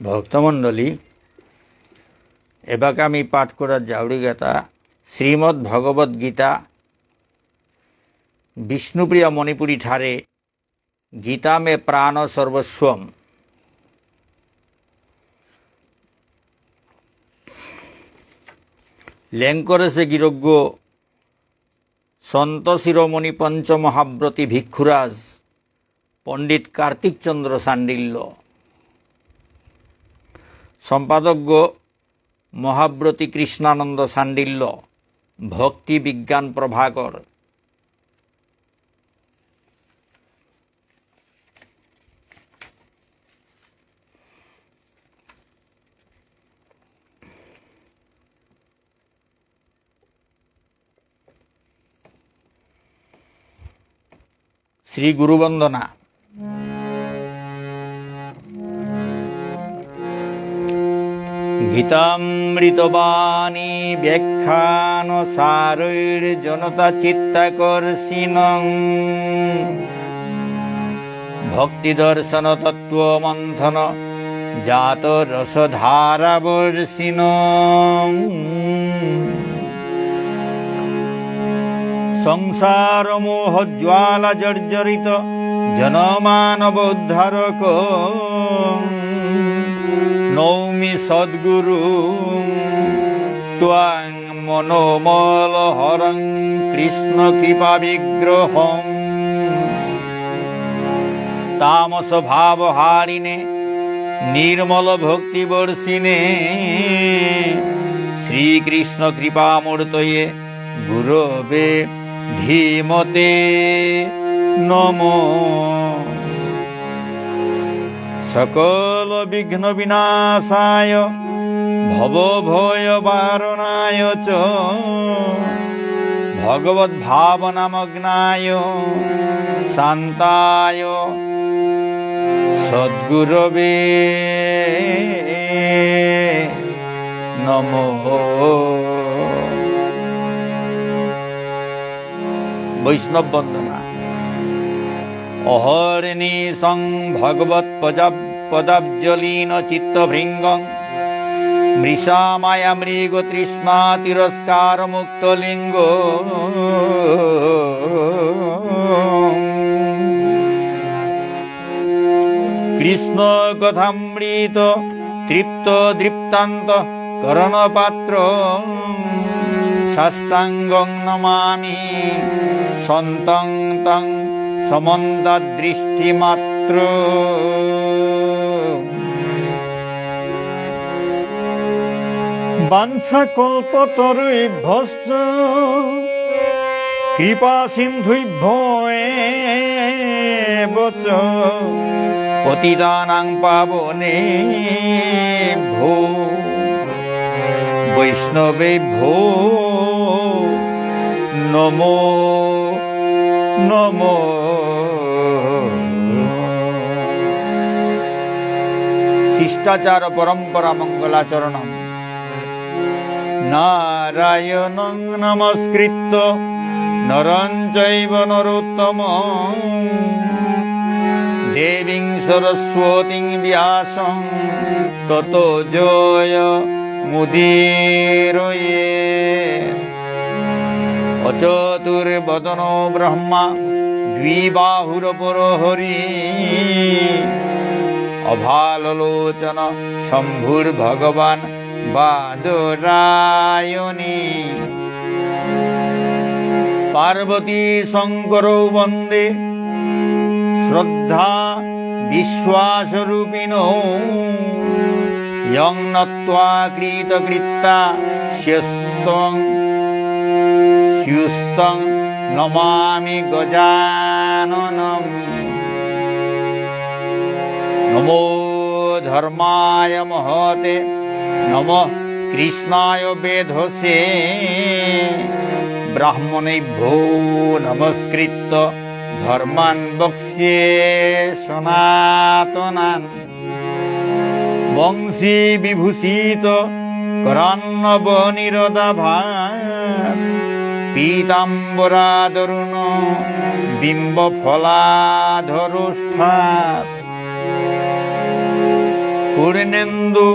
ভক্তমণ্ডলী, এবাকে আমি পাঠ করার জাউড়িগাতা শ্রীমদ্ ভগবদ গীতা বিষ্ণুপ্রিয়া মণিপুরী ঠারে গীতা মে প্রাণ সর্বস্বম। লেঙ্করেশে গিরজ্ঞ সন্ত শিরোমণি পঞ্চমহাব্রতী ভিক্ষুরাজ পণ্ডিত কার্তিক চন্দ্র সান্ডিল্য, সম্পাদক মহাব্রতী কৃষ্ণানন্দ সান্ডিল্য, ভক্তি বিজ্ঞান প্রভাকর। শ্রী গুরুবন্দনা। গীতামৃতবাণী ব্যাখ্যানসারৈর জনতা চিত্তাকর্ষিণং ভক্তি দর্শন তত্ত্ব মন্থন জাত রসধারাবর্ষিণং সংসার মোহ জ্বালা জর্জরিত জনমানব উদ্ধারক নৌমি সদ্গুরু ত্বাং মনোমল হরং কৃষ্ণ কৃপা বিগ্রহম তামস ভাব হারিণে নির্মল ভক্তি বর্ষিণে শ্রীকৃষ্ণ কৃপামূর্তয়ে গুরবে ধীমতে নমো। সকল বিঘ্ন বিনাশায় ভব ভয় বারণায় চ ভগবদ ভাবনামগ্নায় শান্তায় সদ্গুরবে নমো। বৈষ্ণব বন্দনা। অহর্নি সং ভগবৎ পদাব্জলীন চিত্তভৃঙ্গং মৃষা মায়া মৃগ তৃষ্ণা তিরস্কার মুক্ত লিঙ্গ কৃষ্ণ কথামৃত তৃপ্ত দৃপ্তান্ত করণপাত্র সাষ্টাঙ্গং নমামি সন্তং তং সমন্তদৃষ্টিমাত্র। বাঞ্ছাকল্পতরুভ্যশ্চ কৃপা সিন্ধুভ্যেব চ পতিতানাং পাবনেভ্যো বৈষ্ণবেভ্যো নমো নমো। শিষ্টাচার পরম্পরা মঙ্গলাচরণম। নারায়ণং নমস্কৃত্য নরং চৈব নরোত্তমং দেবীং সরস্বতীং ব্যাসং ততো জয় মুদীরয়ে। অচতুর্বদনো ব্রহ্মা দ্বিবাহুরপর হরি অভালোচন শম্ভুর্ভগবান বাদরায়ণী। পার্বতী শঙ্করৌ বন্দে শ্রদ্ধা বিশ্বাসরূপিণো ইয়ং নত্বা কৃতকৃত্যা স্যস্তং স্যুস্তং নমামি গজাননম। নমো ধর্মায় মহতে নমঃ কৃষ্ণায় বেধসে ব্রাহ্মণেভ্যো নমস্কৃত্য ধর্মাन् বক্ষ্যে সনাতনান। বংশী বিভূষিত করান্নবনিরদাভাত পীতাম্বরাদরুণ বিম্ব ফলাধরোষ্ঠাৎ। পূর্ণেন্দু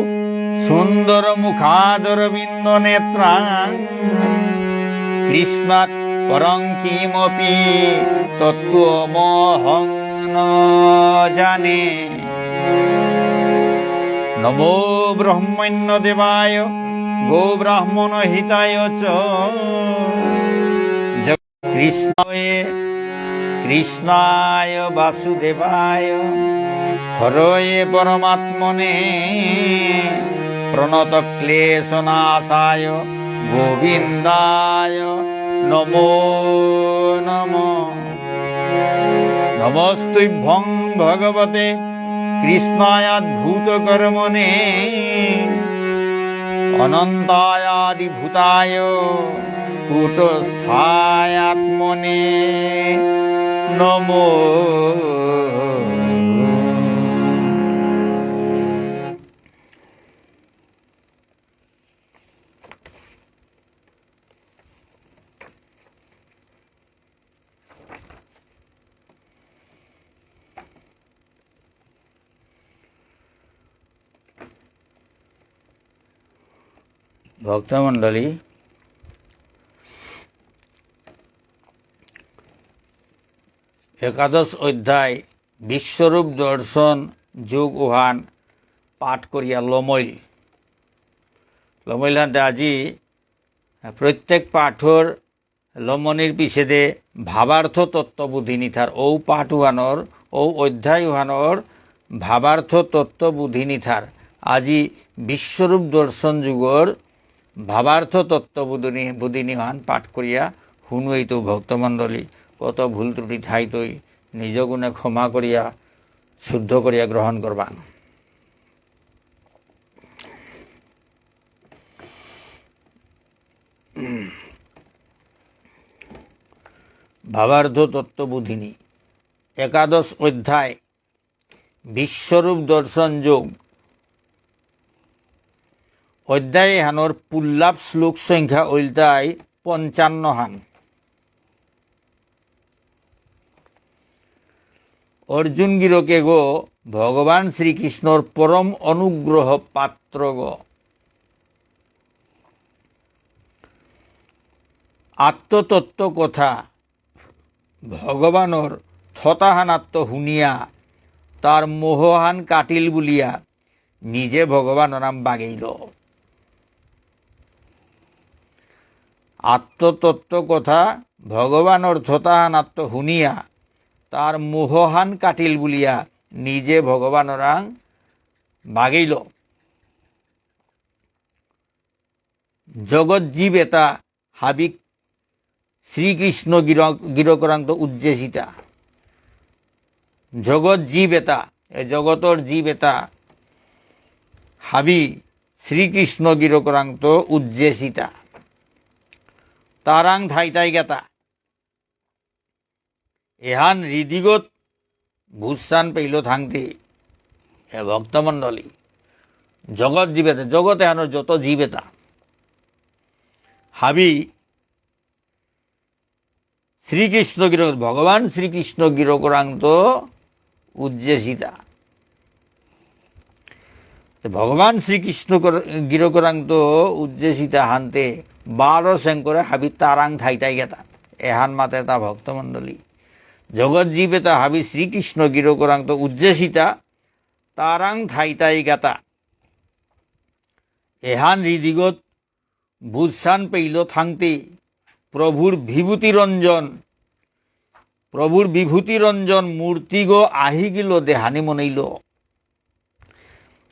সুন্দর মুখাদরবিন্দ নেত্রাং কৃষ্ণাৎ পরং কিমপি তত্ত্বমহং ন জানে। নমো ব্রহ্মণ্য দেবায় গো ব্রাহ্মণ হিতায় চ কৃষ্ণায় বাসুদেবায় হরয়ে পরমাত্মনে প্রণত ক্লেশনাশায় গোবিন্দায় নমো নমঃ। নমস্তুভ্যং ভগবতে কৃষ্ণায়াদ্ভুত কর্মণে অনন্তায়াদিভূতায় কূটস্থায়াত্মনে নমো। ভক্তমণ্ডলী, একাদশ অধ্যায় বিশ্বরূপ দর্শন যোগ উহান পাঠ করিয়া লমইলান্তে আজি প্রত্যেক পাঠর লমনির পিছেদে ভাবার্থ তত্ত্ববুদ্ধি নিথার ও পাঠ উহানর ও অধ্যায় উহানর ভাবার্থ তত্ত্ববুদ্ধি নিথার আজি বিশ্বরূপ দর্শন যুগর ভাবার্থ তত্ত্ববুদ্ধি নিহান পাঠ করিয়া শুনুই তো ভক্তমণ্ডলী। কত ভুল ত্রুটি ঠাই তৈ নিজ গুণে ক্ষমা করিয়া শুদ্ধ করিয়া গ্রহণ করবা। ভাবার্থ তত্ত্ববুদ্ধিনী একাদশ অধ্যায় বিশ্বরূপ দর্শন যোগ অধ্যায় হানোর পুল্লাভ শ্লোক সংখ্যা ওইলতায় 55 হান। অর্জুন গিরকে গো ভগবান শ্রীকৃষ্ণর পরম অনুগ্রহ পাত্র গো। আত্মতত্ত্ব কথা ভগবানর থতাহান আত্ম শুনিয়া তার মোহহান কাটিল বলিয়া নিজে ভগবানের নাম বাগেইল। আত্মতত্ত্ব কথা ভগবানর থতাহান আত্ম শুনিয়া তার মোহহান কাটিল বলিয়া নিজে ভগবানের নাম বাগেইল। জগৎ জীব এটা হাবিক শ্রীকৃষ্ণ গিরকরান্ত উজ্জেসিতা। জগৎ জীব এটা জগতর জীব এটা হাবি শ্রীকৃষ্ণ গিরকরান্ত উজ্জেসিতা তারাং ধাইতাই গেতা। এহান হৃদিগত ভূষান পেইল থাংতে হে ভক্তমণ্ডলী। জগৎ জীব এটা জগৎ এহানোর যত জীব এটা হাবি শ্রীকৃষ্ণ ভগবান শ্রীকৃষ্ণ গিরকরান্ত উজ্জেসিতা। ভগবান শ্রীকৃষ্ণ গিরকরান্ত উজ্জেসিতা হানতে 12 শঙ্করে হাবি তারাং ঠাইটাই গেতা। এহান মাতে তা ভক্তমণ্ডলী জগৎ জীবে তা হাবি শ্রীকৃষ্ণ গিরকরান্ত উজ্জেসিতা তারাং ঠাইটাই গেতা। এহান হৃদিগত বুঝসান পেইল থাংতে প্রভুর বিভূতি রঞ্জন মূর্তিগ আহি গিল দেহানি মনেইল।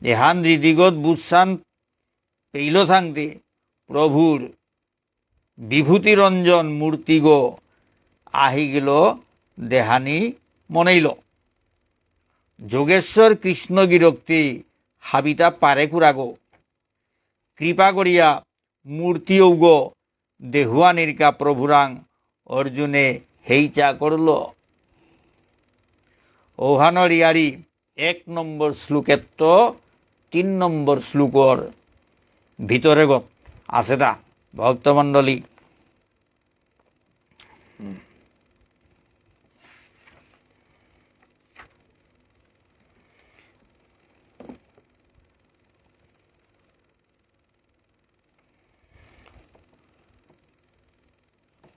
এহান হৃদিগত বুঝসান পেইল থাংতে প্রভুর বিভূতি রঞ্জন মূর্তিগ আহি গিল দেহানি মনেইল। যোগেশ্বর কৃষ্ণ গিরক্তি হাবিতা পারে কুরাগো কৃপা করিয়া মূর্তি ঔগ দেহুয়া নির্কা প্রভুরাং অর্জুনে হেইচা করল। ওহানর ইয়ারি 1 নম্বর শ্লোকের তো 3 নম্বর শ্লোকর ভিতরে গত আছে তা ভক্তমণ্ডলী।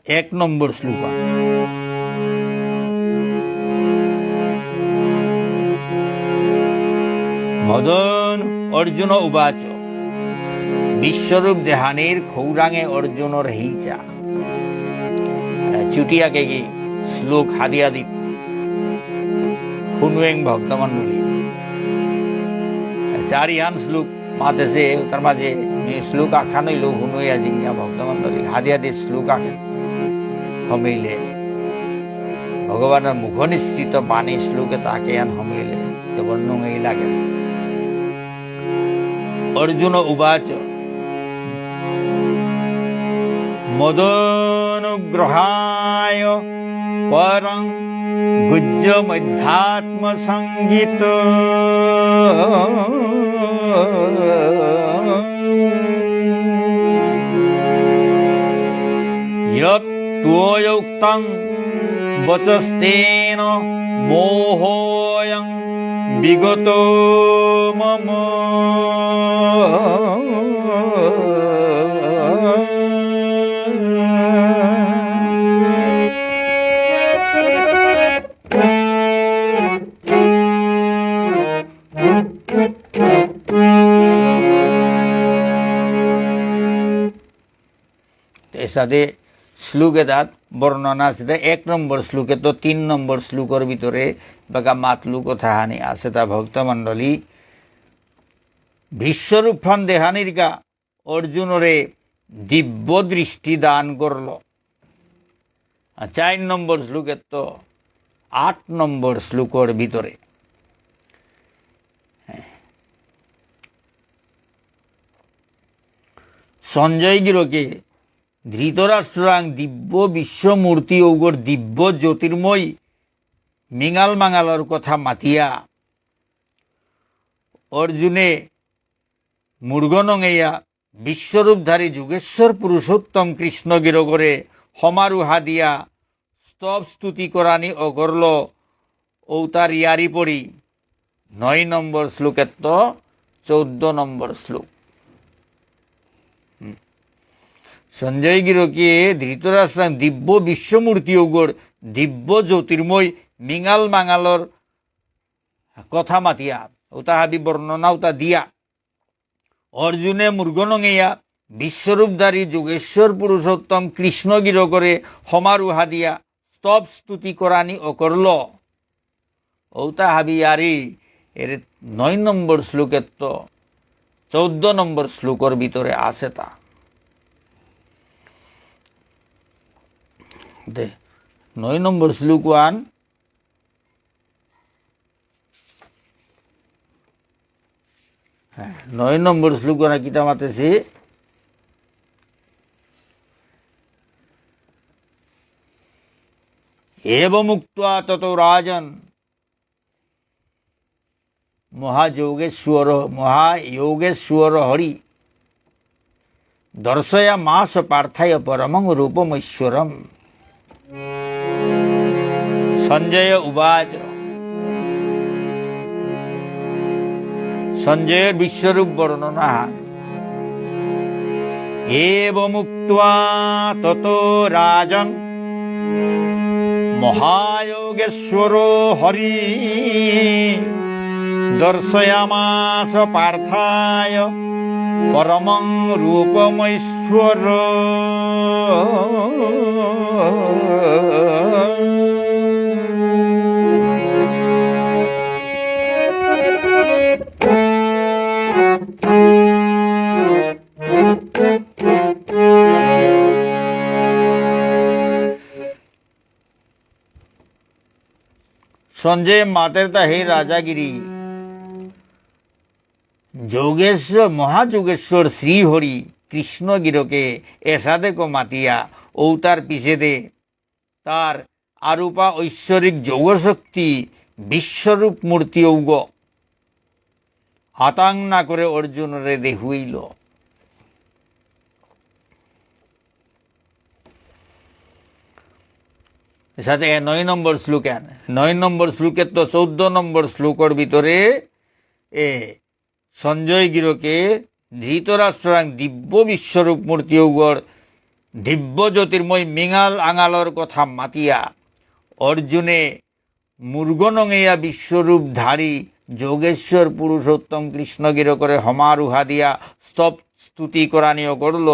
1 নম্বর শ্লোক মদন অর্জুন উবাচ বিশ্বরূপ দেহানির খৌরাঙে অর্জুনর হিচা চুটিয়াকে কি শ্লোক হাদিয়া দিত শুনুয়েং ভক্তমণ্ডলী চারিহান শ্লোক মাতেছে তার মাঝে শ্লোক আখ্যান হইল শুনুয়া জিজ্ঞা ভক্তমণ্ডলী হাদিয়া দি শ্লোক আখে সমিলে ভগবানের মুখ নিশ্চিত পানি শ্লোকে তাকে আন সমিলে বর্ণং এই লাগে অর্জুন উবাচ মদনুগ্রহায় পরং গুজ্জ মধ্যাত্ম সঙ্গীত য়ত্ত্বয়োক্তং বচস্তেন মোহোয়ং বিগত মম সাথে শ্লোকে তাত বর্ণনা আছে 1 নম্বর শ্লোকে তো 3 নম্বর শ্লোকের ভিতরে বাগা মাতলু কথাহানি আছে তা ভক্তমণ্ডলী বিশ্বরূপ ফন দেহানির গা অর্জুনরে দিব্য দৃষ্টি দান করল 4 নম্বর শ্লোকে তো 8 নম্বর শ্লোকের ভিতরে সঞ্জয় গিরকে ধৃতরাষ্ট্রাং দিব্য বিশ্বমূর্তি ঔগর দিব্য জ্যোতির্ময় মিঙাল মাঙালর কথা মাতিয়া অর্জুনে মূর্গনঙেয়া বিশ্বরূপধারী যুগেশ্বর পুরুষোত্তম কৃষ্ণ গিরগরে সমারোহা দিয়া স্তব স্তুতি করানি অগরল ঔতার ইয়ারি পড়ি 9 নম্বর শ্লোকের তো 14 নম্বর শ্লোক সঞ্জয় গিরকে ধৃতরাষ্ট্র দিব্য বিশ্বমূর্তি ওগর দিব্য জ্যোতির্ময় মিঙাল মাঙালর কথা মাতিয়া ওটা হাবি বর্ণনা ওটা দিয়া অর্জুনে মূর্গনঙেয়া বিশ্বরূপধারী যোগেশ্বর পুরুষোত্তম কৃষ্ণ গির করে সমারোহা দিয়া স্তব স্তুতি করানি অকরল ওটা হাবি আরি এর 9 নম্বর শ্লোকের তো 14 নম্বর শ্লোকের ভিতরে আছে তা 9 নম্বর শ্লোক 1 9 নম্বর শ্লোক কিতা মাতেছে एवमुक्त्वा ततो राजन महायोगेश्वर हरि दर्शया मास पार्थाय परमं रूपमैश्वरम् संजय उवाच संजय विश्वरूप वर्णना एवमुक्त्वा ततो राजन महायोगेश्वरो हरि दर्शयामास पार्थाय परमं रूपमैश्वर संजय मातेरता हे राजागिरी जोगेश्वर महाजोगेश्वर श्री हरि कृष्ण गिरके एसादे को मातिया औतार पीछे दे तार आरूपा ऐश्वरिक जोगशक्ति विश्वरूप मूर्ति औग आतांग ना करे अर्जुन रे देखुइल साथे 9 নম্বর শ্লোক 9 নম্বর শ্লোকে তো 14 নম্বর শ্লোকের ভিতরে সঞ্জয় গিরকে ধৃতরাষ্ট্রাং দিব্য বিশ্বরূপ মূর্তি ওগর দিব্য জ্যোতির্ময় মিঙাল আঙালর কথা মাতিয়া অর্জুনে মূর্গনঙেয়া বিশ্বরূপধারী যোগেশ্বর পুরুষোত্তম কৃষ্ণগির করে হমারুহা দিয়া স্তব স্তুতি করানিও করল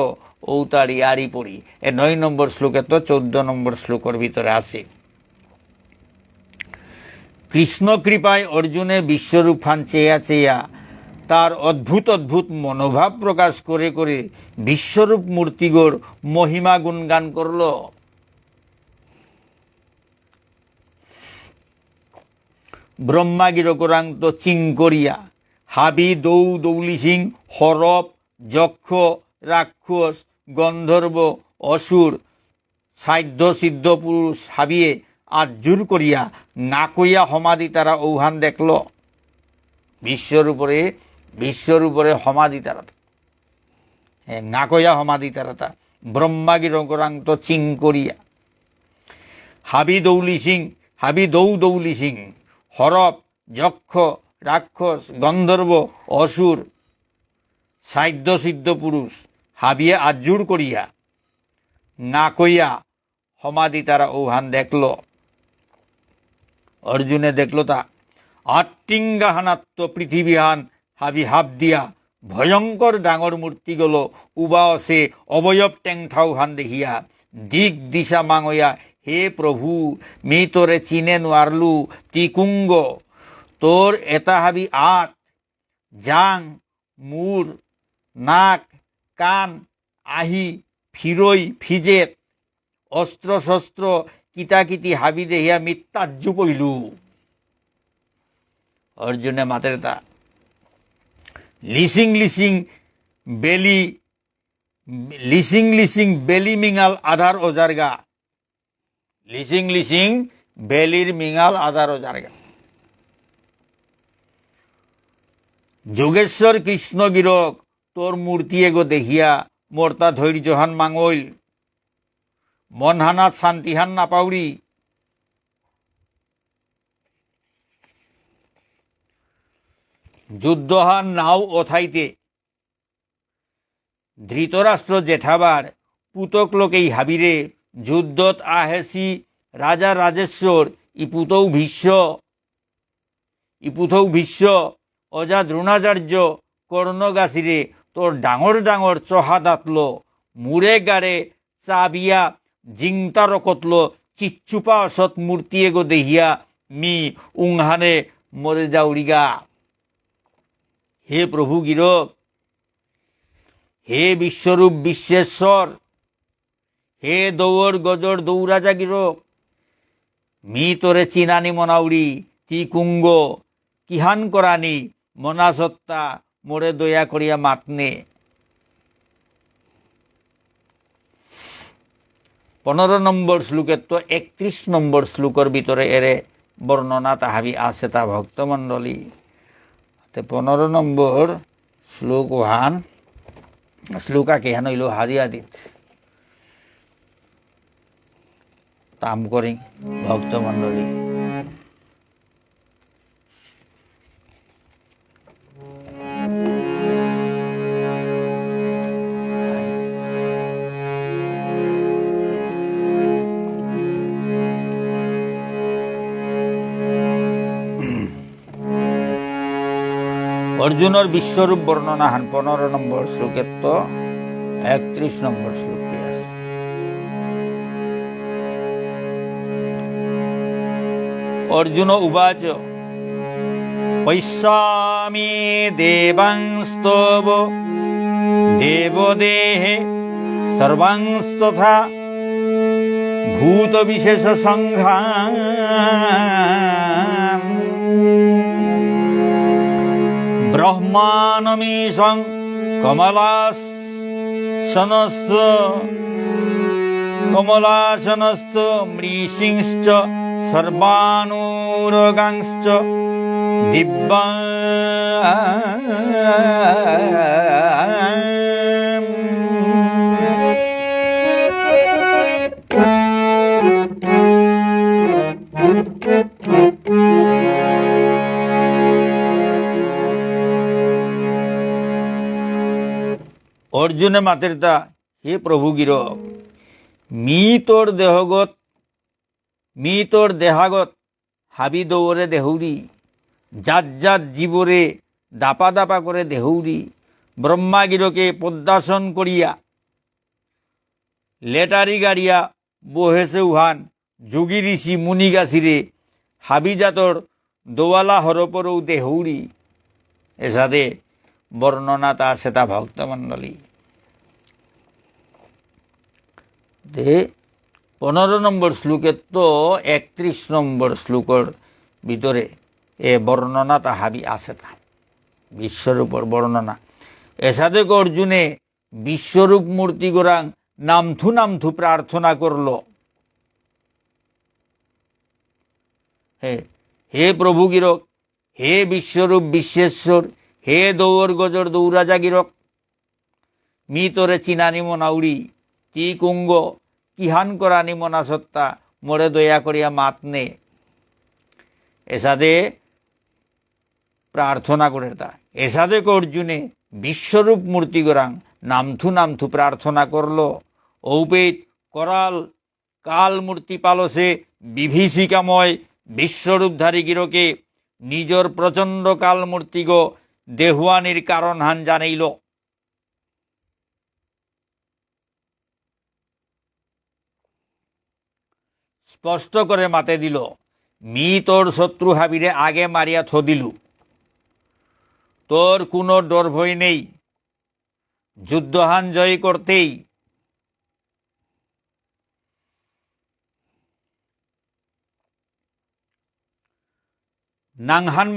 ঔতারি আরি পড়ি। এ 9 নম্বর শ্লোকে তো 14 নম্বর শ্লোকের ভিতরে আছে। কৃষ্ণ কৃপায় অর্জুনে বিশ্বরূপ ফান চেয়া চেয়া তার অদ্ভুত অদ্ভুত মনোভাব প্রকাশ করে করে বিশ্বরূপ মূর্তিগর মহিমা গুণগান করল। ব্রহ্মাগির কোরান্ত চিং করিয়া হাবি দৌ দৌলি সিং হরপ যক্ষ রাক্ষস গন্ধর্ব অসুর সাধ্য সিদ্ধ পুরুষ হাবিয়ে আজুর করিয়া নাকইয়া সমাধি তারা ঔহান দেখল। বিশ্বর উপরে সমাধি তারা নাকইয়া সমাধি তারা ব্রহ্মাগির কোরান্ত চিং করিয়া হাবি দৌ দৌলি সিং হরপ যক্ষ রাক্ষস গন্ধর্ব অসুর সাধ্য সিদ্ধ পুরুষ হাবিয়ে আজুর করিয়া না কইয়া সমাধি তারা ঔহান দেখল। অর্জুনে দেখল তা আট্টিঙ্গাহানাত্ম পৃথিবীহান হাবি হাব দিয়া ভয়ঙ্কর ডাঙর মূর্তি গল উবা অসে অবয়ব টেংথাও হান দেখিয়া দিক দিশা মাঙয়া হে প্রভু মি তোরে চিনে নোয়ারলু তিকুঙ্গ তোর এটা হাবি আত জাং মূর নাক কান আহি ফিরই ফিজেত অস্ত্র শস্ত্র কিতাকিতি হাবি দেহিয়া মিত্তাজ্জু পইলু। অর্জুনে মাতের তা লিসিং লিসিং বেলি মিঙাল আধার ওজারগা লিসিং বেলির মিঙাল আধার ওজারগা। যোগেশ্বর কৃষ্ণ গিরক তোর মূর্তি এগো দেখিয়া মোরতা ধৈর্যহান মাঙইল মনহানাত শান্তিহান নাপাউরি। যুদ্ধহান নাও অথাইতে ধৃতরাষ্ট্র জেঠাবার পুতক লোকেই হাবিরে যুদ্ধত আহেসি রাজা রাজেশ্বর ইপুথৌ ভীষ্ম অজা দ্রোণাচার্য কর্ণগাছিরে তোর ডাঙর ডাঙর চহা দাঁতল মুড়ে গাড়ে চাবিয়া জিংতা রকতল চিচ্চুপা অসৎ মূর্তি এগো দেহিয়া মি উংহানে মরে যাউরিগা। হে প্রভু গিরক হে বিশ্বরূপ বিশ্বেশ্বর হে দৌড় গজর দৌরাজা গিরক মি তোরে চিনানি মনাউরি তি কুঙ্গ কিহান করানি মনাসত্তা মোরে দয়া করিয়া মাতনে। 15 নম্বর শ্লোকের তো 31 নম্বর শ্লোকের ভিতরে এরে বর্ণনা তাহাবি আছে তা ভক্তমণ্ডলী। 15 নম্বর শ্লোক ওহান শ্লোকা কেহান হইল হারিয়াদিত তাম করি ভক্তমণ্ডলী। অর্জুনের বিশ্বরূপ বর্ণনা হান 15 নম্বর শ্লোকের তো 31 নম্বর শ্লোকে আছে। অর্জুন উবাচ পৈস্যামি দেবাংস্তব দেবদেহে সর্বাংস্তথা ভূত বিশেষ সংঘান ব্রহ্মানমীশং কমলাসনস্থ মৃষিংশ্চ সর্বানুরগাংশ্চ দিব্যা অর্জুনে মাতের তা হে প্রভু গিরক, মি তোর দেহাগত হাবি দৌড়ে দেহৌরি, জাত জাত জীবরে দাপা দাপা করে দেহৌরি, ব্রহ্মা গিরকে পদ্মাসন করিয়া লেটারি গাড়িয়া বহেছে উহান, যোগী ঋষি মুনিগাছিরে হাবিজাতর দোয়ালা হরপরৌ দেহৌরি। এসাদে বর্ণনা তা সেটা ভক্তমণ্ডলী। 15 নম্বর শ্লোকের তো 31 নম্বর শ্লোকের ভিতরে এ বর্ণনা তা হাবি আছে, তা বিশ্বরূপর বর্ণনা। এসাদে অর্জুনে বিশ্বরূপ মূর্তি গোরাং নামথু নামথু প্রার্থনা করল, হে প্রভু গিরক, হে বিশ্বরূপ বিশ্বেশ্বর, হে দৌর গজর দৌরাজা গিরক, মি তোরে চিনানি মনাউড়ি, কি কুঙ্গ কিহান করানি মনা সত্তা, মোরে দয়া করিয়া মাত নে। এসাদে প্রার্থনা করে তা। এসাদে অর্জুনে বিশ্বরূপ মূর্তি গোরাং নামথু নামথু প্রার্থনা করল। ঔপেত করাল কাল মূর্তি পালসে বিভীষিকাময় বিশ্বরূপধারী গিরকে নিজর প্রচণ্ড কাল মূর্তিগ দেহুয়ানির কারণ হান জানাইল। স্পষ্ট করে মাতে দিল, মি তোর শত্রু হাবিরে আগে মারিয়া থ দিলু, তোর কোনো ডর ভয় নেই, যুদ্ধহান জয় করতেই নাংহান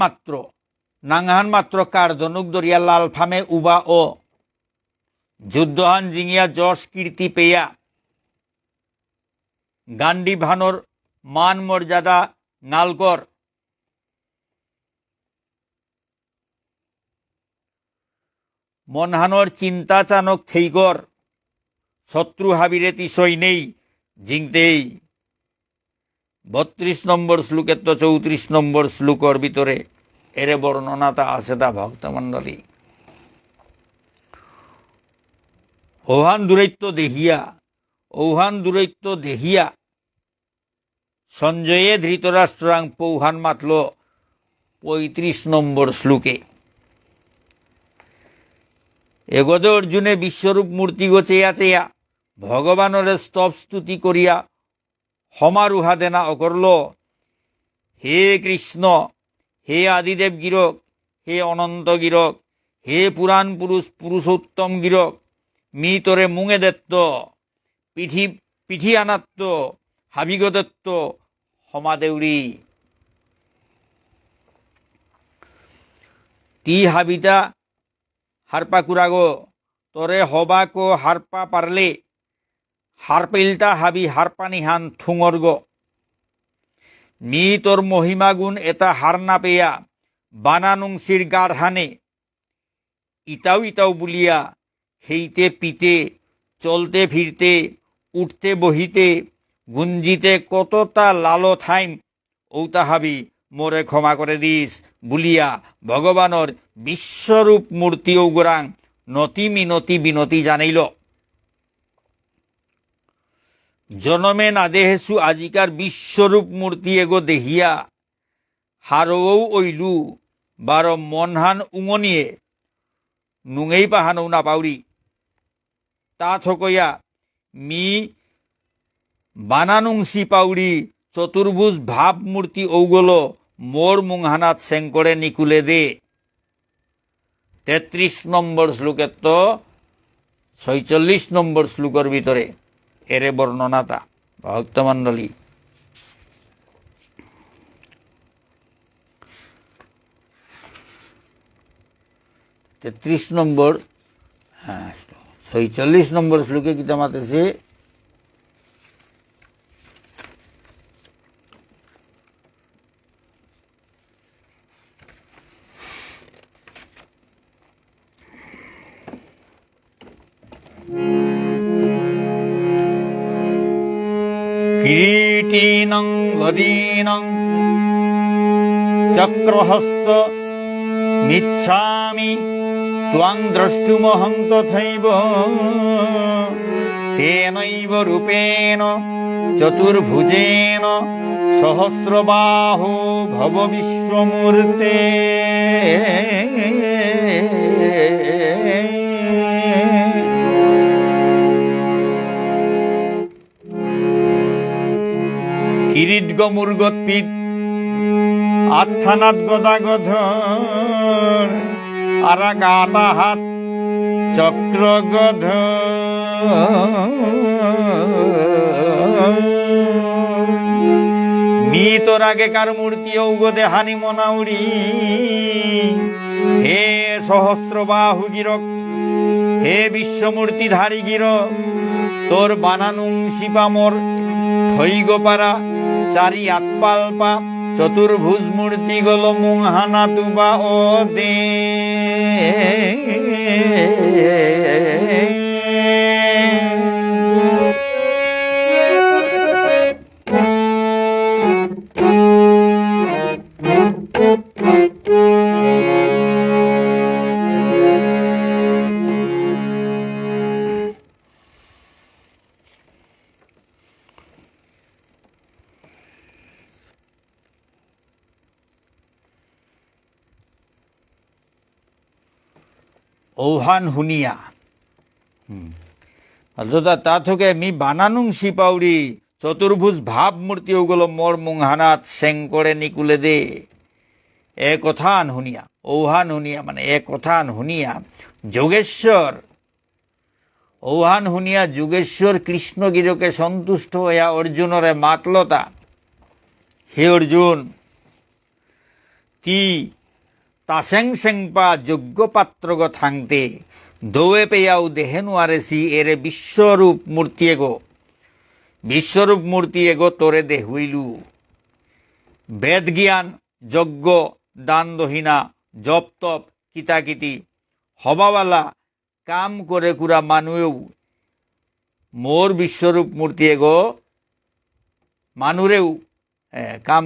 মাত্র কার ধনুক দরিয়া লাল ফামে উবা ও যুদ্ধহান জিঙিয়া যশ কীর্তি পেয়া গান্ডি ভানোর মান মর্যাদা নালকর। মনহানোর চিন্তা চানক থেইকর, শত্রু হাবিরে তিসই নেই জিংতেই। 32 নম্বর শ্লোকের তো 34 নম্বর শ্লোকর ভিতরে এর বর্ণনাটা আছে তা ভক্তমণ্ডলী। ঔহান দূরৈত্য দেহিয়া সঞ্জয়ে ধৃতরাষ্ট্রাং পৌহান মাতল 35 নম্বর শ্লোকে। এগদে অর্জুনে বিশ্বরূপ মূর্তি চেয়া চেয়া ভগবানরে স্তব স্তুতি করিয়া হমারুহা দেনা অকরল, হে কৃষ্ণ, হে আদিদেব গিরক, হে অনন্ত গিরক, হে পুরাণ পুরুষোত্তম গিরক, মি তোরে মুঙে দেত্ত পিঠি আনাত্ম হাবিগদত্ত হমাদেউরি। তি হাবিতা হারপা কুরাগো, তোরে হবাক হারপা পারলে হারপিলতা হাবি হারপানিহান থুঙর্গ। মি তোর মহিমা গুণ এটা হার না পেয়া বানানুংসির গাঢ়ানে ইতাও ইতাও বুলিয়া হেইতে পিতে চলতে ফিরতে উঠতে বহিতে গুঞ্জিতে কতটা লালো থাইম ঔতা হাবি মোরে ক্ষমা করে দিস বুলিয়া ভগবানর বিশ্বরূপ মূর্তি ঔগরাং নতি মিনতি বিনতি জানাইল। জনমে না দেহেছু আজিকার বিশ্বরূপ মূর্তি এগো দেহিয়া হারও ওইলু বার মনহান উঙনিয়ে নুঙেই পাহানৌ না পাউরি। তা থকইয়া মি বানানুংসি পাউরি চতুর্ভুজ ভাব মূর্তি ঔগল মোর মুংহানাত সেঙ্করে নিকুলে দে। 33 নম্বর শ্লোকের তো 46 নম্বর শ্লোকের ভিতরে এরে বর্ণনাতা ভক্তমণ্ডলী। 33 নম্বর 46 নম্বর শ্লোকে গীতা মাতেছে, কিরীটিনং গদীনং চক্রহস্ত মিচ্ছামি ত্বাং দ্রষ্টুমহং তথৈব তেনৈব রূপেণ চতুর্ভুজেন সহস্রবাহু ভব বিশ্বমূর্তে। কিরীটগ মূর্গৎপিত আত্থানাদ গদাগধ আরাগাতাহাত চক্রগধ। মিতর আগেকার মূর্তি ঔগদে হানি মনাউড়ি। হে সহস্রবাহু গিরক, হে বিশ্বমূর্তিধারী গির, তোর বানানুং শিপামর থৈগপারা চারি আত্পাল্পা চতুর্ভুজ মূর্তি গল মুহানা তুবা ও দে। ঔহান হুনিয়া অর্থাৎ তা থেকে মি বানানুং শিপাউড়ি চতুর্ভুজ ভাব মূর্তি ওগুলো মোর মুংহানাত সেং করে নিকুলে দে। এ কথান হুনিয়া, ঔহান হুনিয়া মানে এ কথান হুনিয়া যোগেশ্বর, ঔহান হুনিয়া যোগেশ্বর কৃষ্ণগিরকে সন্তুষ্ট হইয়া অর্জুনরে মাতলতা। হে অর্জুন, তি তাসেং সেংপা যোগ্য পাত্রগ থাংতে দৌয়ে পেয়াও দেহেনু আরেসি এরে বিশ্বরূপ মূর্তি এগো, বিশ্বরূপ মূর্তি এগো তোরে দে হইলু। বেদ জ্ঞান যজ্ঞ দান দহিনা জপ তপ কিতাকিতি হবাওয়ালা কাম করে কুরা মানুয়েও মোর বিশ্বরূপ মূর্তি এগো মানুরেও কাম।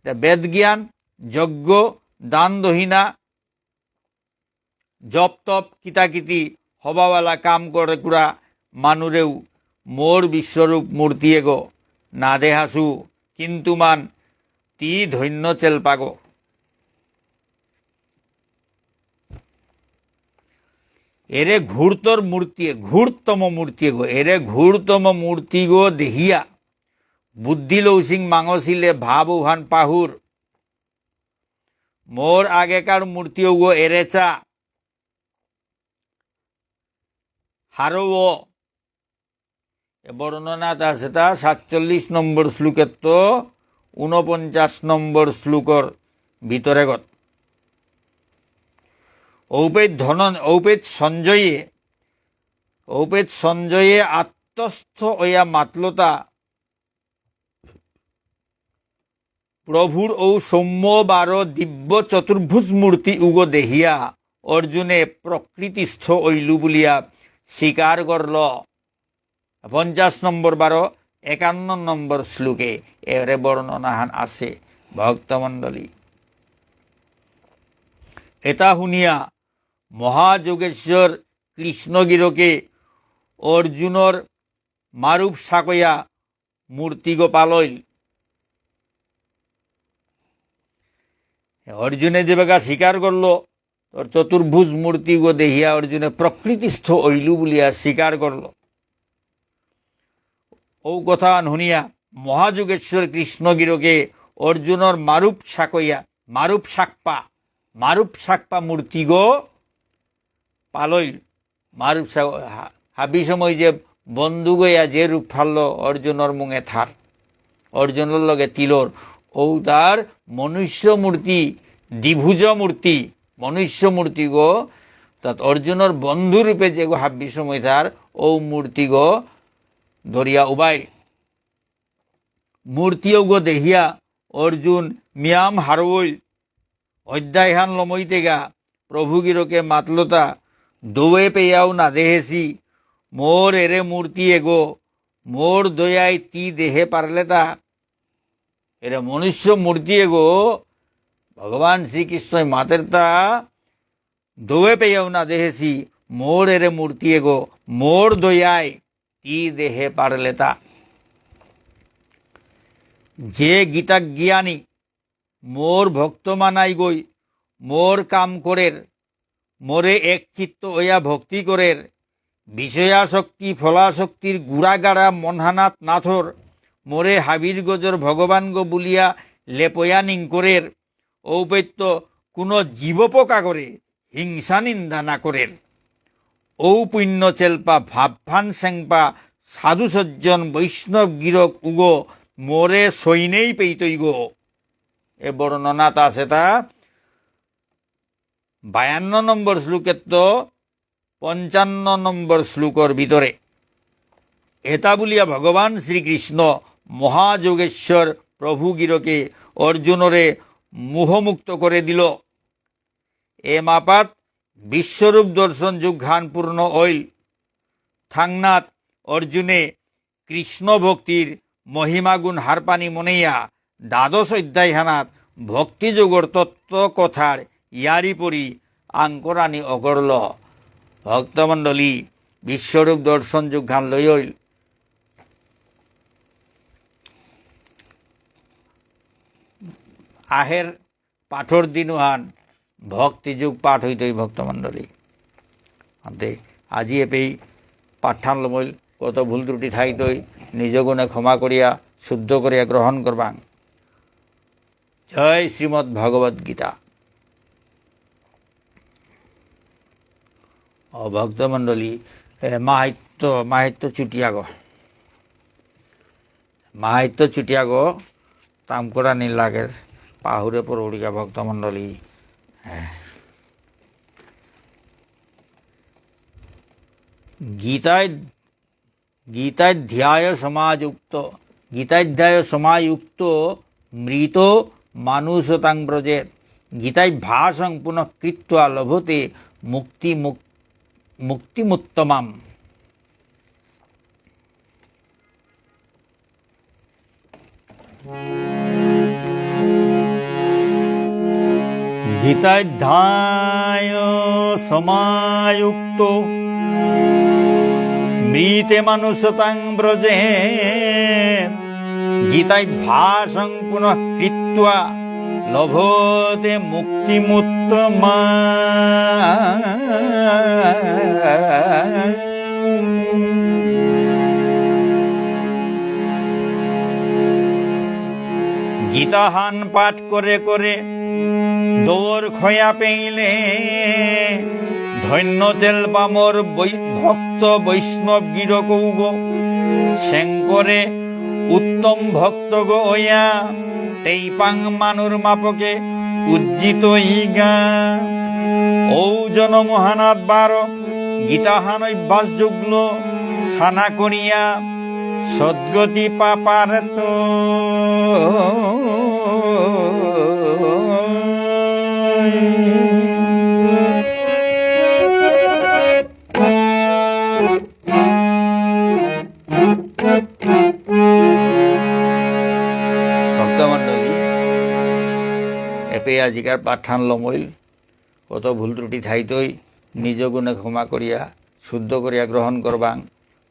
বেদ জ্ঞান যজ্ঞ দান দহিনা জপ তপ কিতাকিতি হবাওয়ালা কাম করে কুরা মানুরেও মোর বিশ্বরূপ মূর্তি এগো না দেহাসু, কিন্তু মান তি ধন্য চেল পাগো। এরে ঘূর্তর মূর্তি, ঘূর্তম মূর্তি গো, এরে ঘূর্তম মূর্তি গো দেহিয়া বুদ্ধি লৌসিং মাঙসিলে ভাব উহান পাহুর মোর আগেকার মূর্তি গো এরেচা হারো। বর্ণনাত আছে তা 47 নম্বর শ্লোকের তো 49 নম্বর শ্লোকর ভিতরে গত। ঔপেত সঞ্জয়ে আত্মস্থ ওয়া মাতলতা প্রভুর ঔ সৌম্য বার দিব্য চতুর্ভুজ মূর্তি উগ দেহিয়া অর্জুনে প্রকৃতিস্থ ঐলু বলিয়া স্বীকার করল। 50 নম্বর 12 51 নম্বর শ্লোকে এরে বর্ণনাহান আছে ভক্তমণ্ডলী। এটা শুনিয়া মহাযোগেশ্বর কৃষ্ণগিরকে অর্জুনর মারূপ সাকয়া মূর্তি গো পালইল। অর্জুনে যে বেগা স্বীকার করল তোর চতুর্ভুজ মূর্তি গো দেহিয়া অর্জুনে প্রকৃতিস্থ ঐলু বলিয়া স্বীকার করল। ও কথা শুনিয়া মহাযোগেশ্বর কৃষ্ণগিরকে অর্জুনর মারূপ সাকয়া মারূপ সাকপা মূর্তি গো পালইল। মারূপ হাবি সময় যে বন্ধু গইয়া যে রূপ ফালল অর্জুনর মুঙে থার, অর্জুনের লগে তিলর ও তার মনুষ্য মূর্তি, দ্বিভুজ মূর্তি মনুষ্য মূর্তি গো তাত অর্জুনের বন্ধু রূপে যে গো হাবি সময় তার ও মূর্তি গো ধরিয়া উবাই। মূর্তিও গো দেহিয়া অর্জুন মিয়াম হারওইল। অধ্যায়হান লমইতে গা প্রভুগিরকে মাতলতা দৌয়ে পেয়াও না দেহেছি মোর এরে মূর্তি এগো মোর দয়াই তি দেহে পারলে তা। এরে মনুষ্য মূর্তি এগো ভগবান শ্রীকৃষ্ণ মাতের তা দৌয়ে পেয়াও না দেহেছি মোর এরে মূর্তি এগো মোর দয়াই তি দেহে পারলে তা। যে গীতা জ্ঞানী মোর ভক্ত মানাই গই, মোর কাম করের, মোরে এক চিত্ত হইয়া ভক্তি করের, বিষয়াশক্তি ফলাশক্তির গুড়াগাড়া মনহানাথ নাথর, মোরে হাবির গজর ভগবান গো বুলিয়া লেপয়া নিঙ্করের, ঔপত্য কোনো জীবপোকা করে হিংসা নিন্দা না করের, ঔ পুণ্য চেলপা ভাবভান সেংপা সাধু সজ্জন বৈষ্ণব গিরক উগো, মোরে সৈনেই পেইতই গো। এ বর্ণনাত আছে তা 52 নম্বর শ্লোকের তো 55 নম্বর শ্লোকর ভিতরে। এটা বলিয়া ভগবান শ্রীকৃষ্ণ মহাযোগেশ্বর প্রভু গিরকে অর্জুনরে মোহমুক্ত করে দিল। এ মাপাত বিশ্বরূপ দর্শন যুগঘান পূর্ণ হইল। থাংনাথ অর্জুনে কৃষ্ণ ভক্তির মহিমাগুণ হারপানি মনেইয়া দ্বাদশ অধ্যায়হানাত ভক্তিযোগর তত্ত্ব কথার ইয়ারি পরি আঙ্করানি অগরল। ভক্তমণ্ডলী বিশ্বরূপ দর্শন যুগঘান লই হইল। আহের পাঠর দিনুহান ভক্তিযুগ পাঠ হইতই ভক্তমণ্ডলী। আন্তে আজি এপেই পাঠান লমইল, কত ভুল ত্রুটি থাইতই নিজ গুণে ক্ষমা করিয়া শুদ্ধ করিয়া গ্রহণ করবাং। জয় শ্রীমদ্ ভগবদ গীতা। ও ভক্তমণ্ডলী মাহিত্য চুটিয়াগ তামকরা নীলাগের পাহুরে পরৌড়িকা ভক্তমণ্ডলী। গীতাধ্যায় সমাযুক্ত মৃত মানুষতাং ব্রজেত, গীতায় ভাষং পুনঃ কৃত্বা লভতে মুক্তিমুত্তমাম। গীতাধ্যায় সমাযুক্ত মৃতে মানুষতাং ব্রজে, গীতায় ভাষং পুনঃ কৃত্বা লভতে মুক্তিমুত্তমা। গীতাহান পাঠ করে করে দৌড় খয়া পেইলে, ধন্য চেলবা মোর ভক্ত বৈষ্ণব গিরকৌগ, সেঙ্করে উত্তম ভক্ত গো ওয়া, তেই পাং মানুর মাপকে উজ্জিত ইগা। ঔ জন মহানাথ 12 গীতাহান অভ্যাস যুগল, সানা করিয়া সদ্গতি পাপার তো। ভক্তমণ্ডলী এপে আজিকার পাঠান লমইল, কত ভুল ত্রুটি থাইতই নিজ গুণে ক্ষমা করিয়া শুদ্ধ করিয়া গ্রহণ করবাং।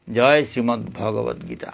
জয় শ্রীমদ্ ভগবদ গীতা।